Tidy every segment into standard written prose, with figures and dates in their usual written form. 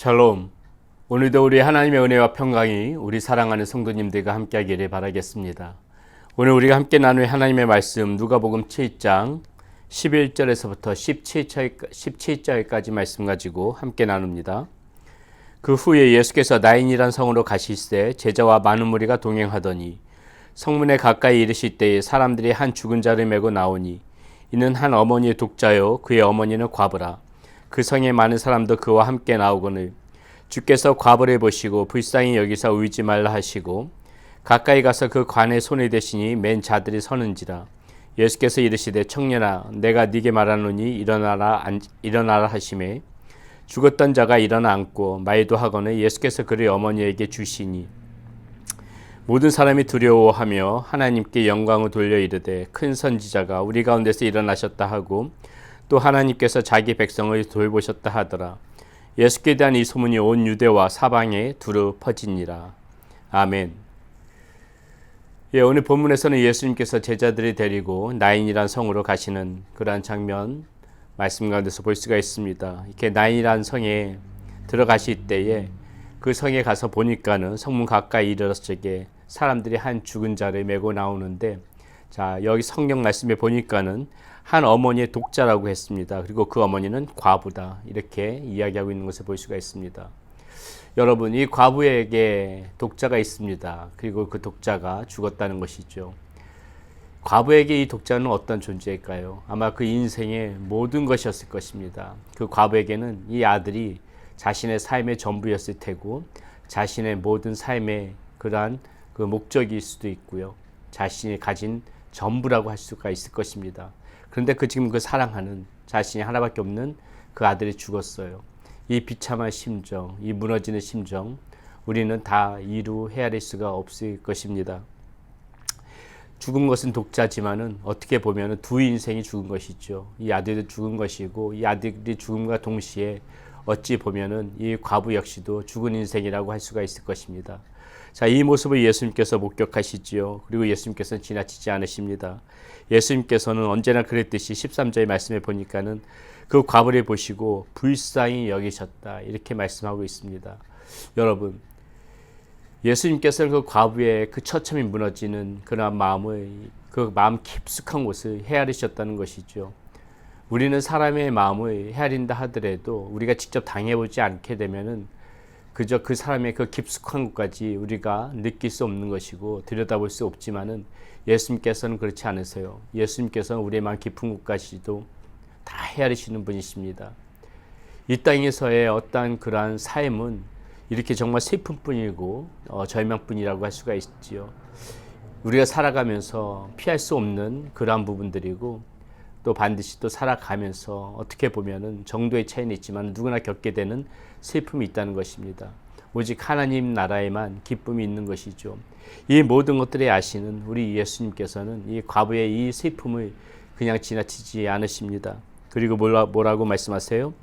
샬롬. 오늘도 우리 하나님의 은혜와 평강이 우리 사랑하는 성도님들과 함께하기를 바라겠습니다. 오늘 우리가 함께 나눌 하나님의 말씀 누가복음 7장 11절에서부터 17절까지 말씀 가지고 함께 나눕니다. 그 후에 예수께서 나인이란 성으로 가실새 제자와 많은 무리가 동행하더니 성문에 가까이 이르실 때에 사람들이 한 죽은 자를 메고 나오니 이는 한 어머니의 독자요 그의 어머니는 과부라. 그 성에 많은 사람도 그와 함께 나오거늘 주께서 과부를 보시고 불쌍히 여기사 울지 말라 하시고 가까이 가서 그 관에 손을 대시니 맨 자들이 서는지라. 예수께서 이르시되 청년아 내가 네게 말하노니 일어나라 하시매 죽었던 자가 일어나 앉고 말도 하거늘 예수께서 그를 어머니에게 주시니 모든 사람이 두려워하며 하나님께 영광을 돌려 이르되 큰 선지자가 우리 가운데서 일어나셨다 하고 또 하나님께서 자기 백성을 돌보셨다 하더라. 예수께 대한 이 소문이 온 유대와 사방에 두루 퍼지니라. 아멘. 오늘 본문에서는 예수님께서 제자들을 데리고 나인이란 성으로 가시는 그러한 장면 말씀 가운데서 볼 수가 있습니다. 이렇게 나인이란 성에 들어가실 때에 그 성에 가서 보니까는 성문 가까이 이르렀을 적에 사람들이 한 죽은 자를 메고 나오는데, 자 여기 성경 말씀에 보니까는 한 어머니의 독자라고 했습니다. 그리고 그 어머니는 과부다 이렇게 이야기하고 있는 것을 볼 수가 있습니다. 여러분, 이 과부에게 독자가 있습니다. 그리고 그 독자가 죽었다는 것이죠. 과부에게 이 독자는 어떤 존재일까요? 아마 그 인생의 모든 것이었을 것입니다. 그 과부에게는 이 아들이 자신의 삶의 전부였을 테고 자신의 모든 삶의 그러한 그 목적일 수도 있고요. 자신이 가진 전부라고 할 수가 있을 것입니다. 그런데 지금 그 사랑하는 자신이 하나밖에 없는 그 아들이 죽었어요. 이 비참한 심정, 이 무너지는 심정, 우리는 다 이루 헤아릴 수가 없을 것입니다. 죽은 것은 독자지만은 어떻게 보면 두 인생이 죽은 것이죠. 이 아들도 죽은 것이고 이 아들이 죽음과 동시에 어찌 보면은 이 과부 역시도 죽은 인생이라고 할 수가 있을 것입니다. 자, 이 모습을 예수님께서 목격하시지요. 그리고 예수님께서는 지나치지 않으십니다. 예수님께서는 언제나 그랬듯이 13절의 말씀에 보니까는 그 과부를 보시고 불쌍히 여기셨다 이렇게 말씀하고 있습니다. 여러분, 예수님께서는 그 과부의 그 처참히 무너지는 그런 마음을, 그 마음 깊숙한 곳을 헤아리셨다는 것이죠. 우리는 사람의 마음을 헤아린다 하더라도 우리가 직접 당해보지 않게 되면은 그저 그 사람의 그 깊숙한 곳까지 우리가 느낄 수 없는 것이고 들여다볼 수 없지만은 예수님께서는 그렇지 않으세요. 예수님께서는 우리의 마음 깊은 곳까지도 다 헤아리시는 분이십니다. 이 땅에서의 어떠한 그러한 삶은 이렇게 정말 슬픔뿐이고 절망뿐이라고 할 수가 있지요. 우리가 살아가면서 피할 수 없는 그러한 부분들이고 또 반드시 또 살아가면서 어떻게 보면은 정도의 차이는 있지만 누구나 겪게 되는 슬픔이 있다는 것입니다. 오직 하나님 나라에만 기쁨이 있는 것이죠. 이 모든 것들을 아시는 우리 예수님께서는 이 과부의 이 슬픔을 그냥 지나치지 않으십니다. 그리고 뭐라고 말씀하세요?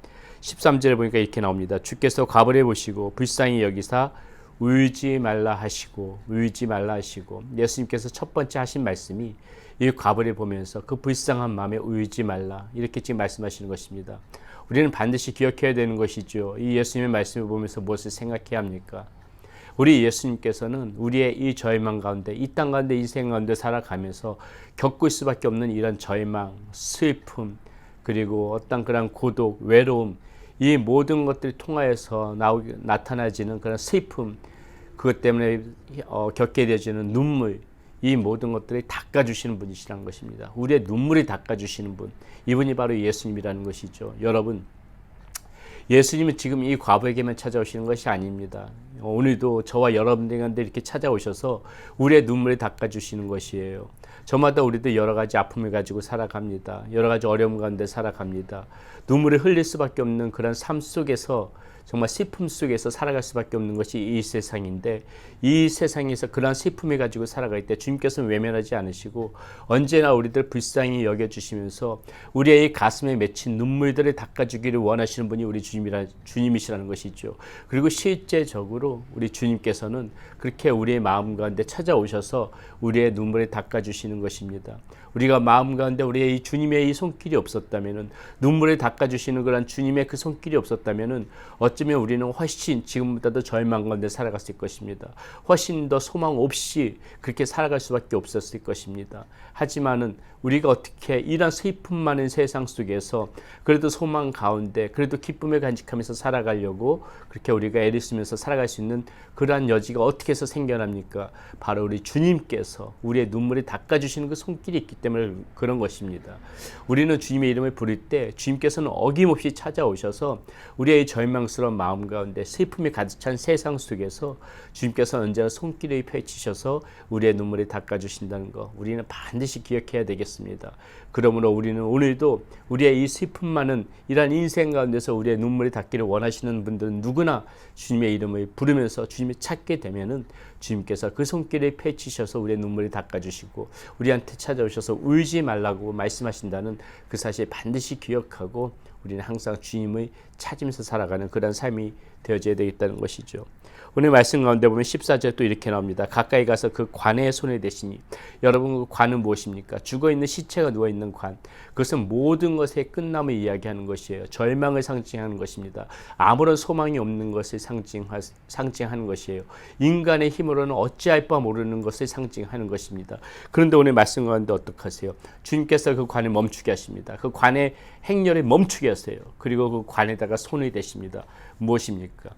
13절에 보니까 이렇게 나옵니다. 주께서 과부를 보시고 불쌍히 여기사 울지 말라 하시고 예수님께서 첫 번째 하신 말씀이 이 과부를 보면서 그 불쌍한 마음에 울지 말라 이렇게 지금 말씀하시는 것입니다. 우리는 반드시 기억해야 되는 것이죠. 이 예수님의 말씀을 보면서 무엇을 생각해야 합니까? 우리 예수님께서는 우리의 이 절망 가운데, 이 땅 가운데, 인생 가운데 살아가면서 겪을 수밖에 없는 이런 절망, 슬픔, 그리고 어떤 그런 고독, 외로움, 이 모든 것들을 통하여서 나타나지는 그런 슬픔, 그것 때문에 겪게 되어지는 눈물, 이 모든 것들을 닦아주시는 분이시라는 것입니다. 우리의 눈물을 닦아주시는 분, 이분이 바로 예수님이라는 것이죠. 여러분, 예수님은 지금 이 과부에게만 찾아오시는 것이 아닙니다. 오늘도 저와 여러분들한테 이렇게 찾아오셔서 우리의 눈물을 닦아주시는 것이에요. 저마다 우리도 여러 가지 아픔을 가지고 살아갑니다. 여러 가지 어려움 가운데 살아갑니다. 눈물을 흘릴 수밖에 없는 그런 삶 속에서, 정말 슬픔 속에서 살아갈 수밖에 없는 것이 이 세상인데, 이 세상에서 그러한 슬픔을 가지고 살아갈 때 주님께서는 외면하지 않으시고 언제나 우리들 불쌍히 여겨주시면서 우리의 가슴에 맺힌 눈물들을 닦아주기를 원하시는 분이 우리 주님이시라는 것이죠. 그리고 실제적으로 우리 주님께서는 그렇게 우리의 마음 가운데 찾아오셔서 우리의 눈물을 닦아주시는 것입니다. 우리가 마음 가운데 우리의 이 주님의 이 손길이 없었다면은, 눈물을 닦아주시는 그런 주님의 그 손길이 없었다면은 어쩌면 우리는 훨씬 지금보다도 절망 가운데 살아갔을 것입니다. 훨씬 더 소망 없이 그렇게 살아갈 수밖에 없었을 것입니다. 하지만은 우리가 어떻게 이런 슬픔 많은 세상 속에서 그래도 소망 가운데 그래도 기쁨을 간직하면서 살아가려고 그렇게 우리가 애를 쓰면서 살아갈 수 있는 그러한 여지가 어떻게 해서 생겨납니까? 바로 우리 주님께서 우리의 눈물을 닦아주시는 그 손길이 있기 때문에 그런 것입니다. 우리는 주님의 이름을 부를 때 주님께서는 어김없이 찾아오셔서 우리의 절망스러운 마음 가운데 슬픔이 가득 찬 세상 속에서 주님께서 언제나 손길을 펼치셔서 우리의 눈물을 닦아주신다는 것, 우리는 반드시 기억해야 되겠습니다. 그러므로 우리는 오늘도 우리의 이 슬픔 많은 이러한 인생 가운데서 우리의 눈물이 닦기를 원하시는 분들은 누구나 주님의 이름을 부르면서 주님을 찾게 되면은 주님께서 그 손길을 펼치셔서 우리의 눈물을 닦아주시고 우리한테 찾아오셔서 울지 말라고 말씀하신다는 그 사실 반드시 기억하고 우리는 항상 주님을 찾으면서 살아가는 그런 삶이 되어져야 되겠다는 것이죠. 오늘 말씀 가운데 보면 14절 또 이렇게 나옵니다. 가까이 가서 그 관에 손을 대시니. 여러분, 그 관은 무엇입니까? 죽어있는 시체가 누워있는 관. 그것은 모든 것의 끝남을 이야기하는 것이에요. 절망을 상징하는 것입니다. 아무런 소망이 없는 것을 상징하는 것이에요. 인간의 힘으로는 어찌할 바 모르는 것을 상징하는 것입니다. 그런데 오늘 말씀 가운데 어떡하세요? 주님께서 그 관을 멈추게 하십니다. 그 관의 행렬을 멈추게 하세요. 그리고 그 관에다가 손을 대십니다. 무엇입니까?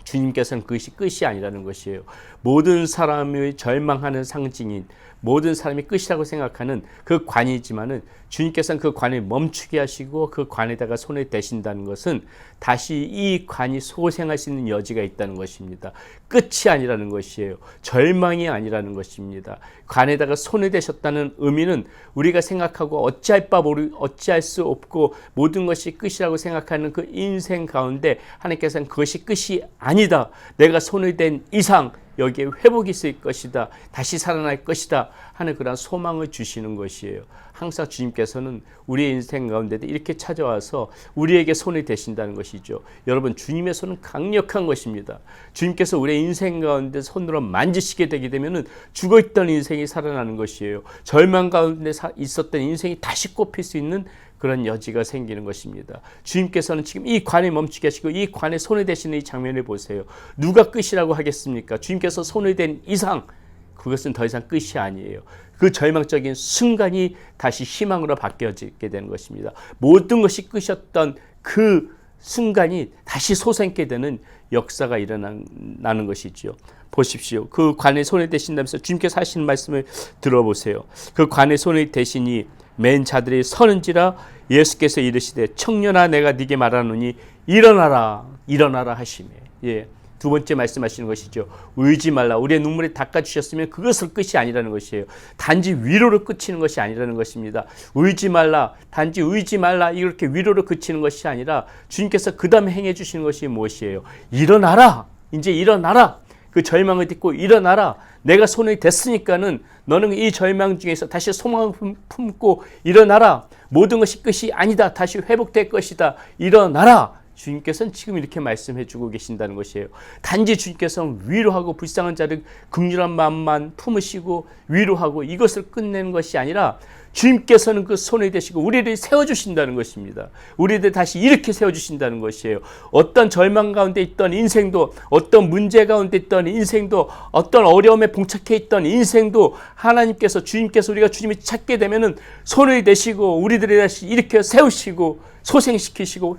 주님께서는 그것이 끝이 아니라는 것이에요. 모든 사람의 절망하는 상징인, 모든 사람이 끝이라고 생각하는 그 관이지만은 주님께서는 그 관을 멈추게 하시고 그 관에다가 손을 대신다는 것은 다시 이 관이 소생할 수 있는 여지가 있다는 것입니다. 끝이 아니라는 것이에요. 절망이 아니라는 것입니다. 관에다가 손을 대셨다는 의미는 우리가 생각하고 어찌할 수 없고 모든 것이 끝이라고 생각하는 그 인생 가운데 하나님께서는 그것이 끝이 아니다. 내가 손을 댄 이상 여기에 회복이 있을 것이다. 다시 살아날 것이다 하는 그런 소망을 주시는 것이에요. 항상 주님께서는 우리의 인생 가운데도 이렇게 찾아와서 우리에게 손을 대신다는 것이죠. 여러분, 주님의 손은 강력한 것입니다. 주님께서 우리의 인생 가운데 손으로 만지시게 되게 되면 죽어있던 인생이 살아나는 것이에요. 절망 가운데 있었던 인생이 다시 꼽힐 수 있는 그런 여지가 생기는 것입니다. 주님께서는 지금 이 관에 멈추게 하시고 이 관에 손을 대시는 이 장면을 보세요. 누가 끝이라고 하겠습니까? 주님께서 손을 댄 이상 그것은 더 이상 끝이 아니에요. 그 절망적인 순간이 다시 희망으로 바뀌어지게 되는 것입니다. 모든 것이 끝이었던 그 순간이 다시 솟아있게 되는 역사가 일어나는 것이죠. 보십시오. 그 관에 손을 대신다면서 주님께서 하시는 말씀을 들어보세요. 그 관에 손을 대시니 맨 자들이 서는지라 예수께서 이르시되 청년아 내가 네게 말하노니 일어나라 하시매. 예. 두 번째 말씀하시는 것이죠. 울지 말라. 우리의 눈물을 닦아주셨으면 그것은 끝이 아니라는 것이에요. 단지 위로로 그치는 것이 아니라는 것입니다. 울지 말라. 단지 울지 말라. 이렇게 위로로 그치는 것이 아니라 주님께서 그 다음에 행해 주시는 것이 무엇이에요? 일어나라. 이제 일어나라. 그 절망을 딛고 일어나라. 내가 손을 댔으니까는 너는 이 절망 중에서 다시 소망을 품고 일어나라. 모든 것이 끝이 아니다. 다시 회복될 것이다. 일어나라. 주님께서는 지금 이렇게 말씀해 주고 계신다는 것이에요. 단지 주님께서는 위로하고 불쌍한 자를 긍휼한 마음만 품으시고 위로하고 이것을 끝내는 것이 아니라 주님께서는 그 손을 대시고 우리를 세워주신다는 것입니다. 우리를 다시 이렇게 세워주신다는 것이에요. 어떤 절망 가운데 있던 인생도, 어떤 문제 가운데 있던 인생도, 어떤 어려움에 봉착해 있던 인생도 하나님께서, 주님께서 우리가 주님을 찾게 되면은 손을 대시고 우리들을 다시 일으켜 세우시고 소생시키시고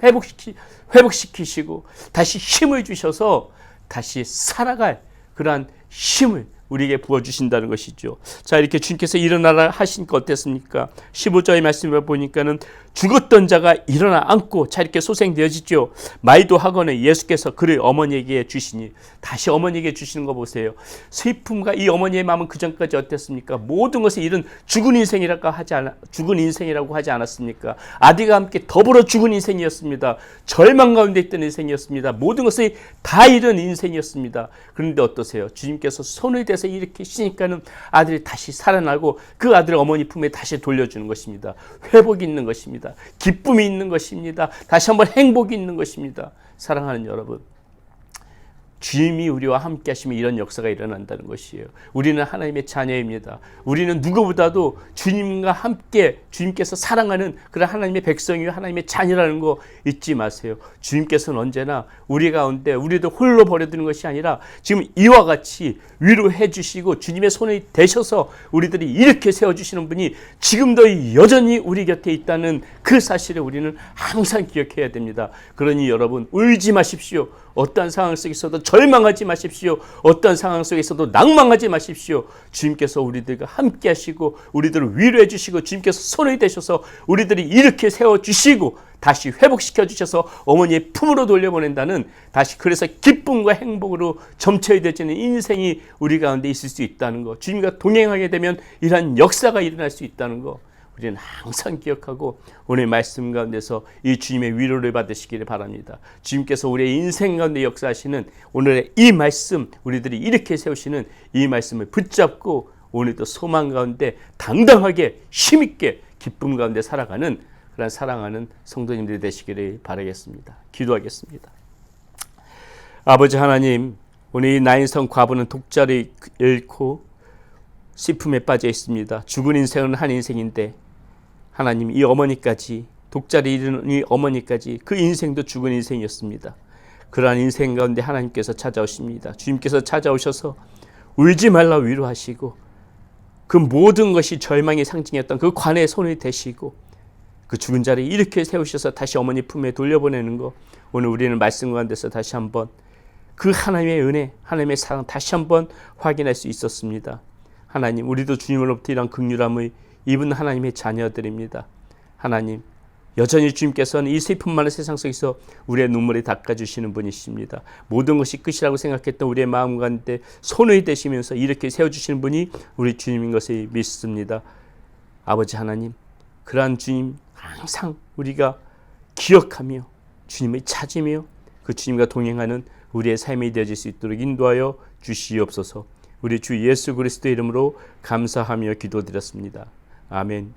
회복시키시고 다시 힘을 주셔서 다시 살아갈 그러한 힘을 우리에게 부어주신다는 것이죠. 자, 이렇게 주님께서 일어나라 하시니까 어땠습니까? 15절의 말씀을 보니까는 죽었던 자가 일어나 앉고, 자, 이렇게 소생되어지죠. 말도 하거늘 예수께서 그를 어머니에게 주시니, 다시 어머니에게 주시는 거 보세요. 슬픔과 이 어머니의 마음은 그 전까지 어땠습니까? 모든 것을 잃은 죽은 인생이라고 하지 않았습니까? 아들과 함께 더불어 죽은 인생이었습니다. 절망 가운데 있던 인생이었습니다. 모든 것을 다 잃은 인생이었습니다. 그런데 어떠세요? 주님께서 손을 대서 이렇게 쉬니까는 아들이 다시 살아나고 그 아들을 어머니 품에 다시 돌려주는 것입니다. 회복이 있는 것입니다. 기쁨이 있는 것입니다. 다시 한번 행복이 있는 것입니다. 사랑하는 여러분, 주님이 우리와 함께 하시면 이런 역사가 일어난다는 것이에요. 우리는 하나님의 자녀입니다. 우리는 누구보다도 주님과 함께 주님께서 사랑하는 그런 하나님의 백성이요 하나님의 자녀라는 거 잊지 마세요. 주님께서는 언제나 우리 가운데 우리도 홀로 버려두는 것이 아니라 지금 이와 같이 위로해 주시고 주님의 손이 되셔서 우리들이 이렇게 세워주시는 분이 지금도 여전히 우리 곁에 있다는 그 사실을 우리는 항상 기억해야 됩니다. 그러니 여러분 울지 마십시오. 어떤 상황 속에서도 절망하지 마십시오. 어떤 상황 속에서도 낭망하지 마십시오. 주님께서 우리들과 함께 하시고 우리들을 위로해 주시고 주님께서 손을 대셔서 우리들이 이렇게 세워주시고 다시 회복시켜 주셔서 어머니의 품으로 돌려보낸다는 다시 그래서 기쁨과 행복으로 점철되어지는 인생이 우리 가운데 있을 수 있다는 것, 주님과 동행하게 되면 이러한 역사가 일어날 수 있다는 것 우리는 항상 기억하고 오늘 말씀 가운데서 이 주님의 위로를 받으시기를 바랍니다. 주님께서 우리의 인생 가운데 역사하시는 오늘의 이 말씀, 우리들이 이렇게 세우시는 이 말씀을 붙잡고 오늘도 소망 가운데 당당하게 힘있게 기쁨 가운데 살아가는 그런 사랑하는 성도님들이 되시기를 바라겠습니다. 기도하겠습니다. 아버지 하나님, 오늘 이 나인성 과부는 독자를 잃고 슬픔에 빠져 있습니다. 죽은 인생은 한 인생인데 하나님, 이 어머니까지, 독자를 잃은 이 어머니까지 그 인생도 죽은 인생이었습니다. 그러한 인생 가운데 하나님께서 찾아오십니다. 주님께서 찾아오셔서 울지 말라 위로하시고 그 모든 것이 절망의 상징이었던 그 관에 손을 대시고 그 죽은 자를 이렇게 세우셔서 다시 어머니 품에 돌려보내는 것, 오늘 우리는 말씀 가운데서 다시 한번 그 하나님의 은혜, 하나님의 사랑 다시 한번 확인할 수 있었습니다. 하나님, 우리도 주님으로부터 이런 긍휼함을 입은 하나님의 자녀들입니다. 하나님, 여전히 주님께서는 이 슬픔 많은 세상 속에서 우리의 눈물을 닦아주시는 분이십니다. 모든 것이 끝이라고 생각했던 우리의 마음 가운데 손을 대시면서 이렇게 세워주시는 분이 우리 주님인 것을 믿습니다. 아버지 하나님, 그러한 주님 항상 우리가 기억하며 주님을 찾으며 그 주님과 동행하는 우리의 삶이 되어질 수 있도록 인도하여 주시옵소서. 우리 주 예수 그리스도의 이름으로 감사하며 기도드렸습니다. 아멘.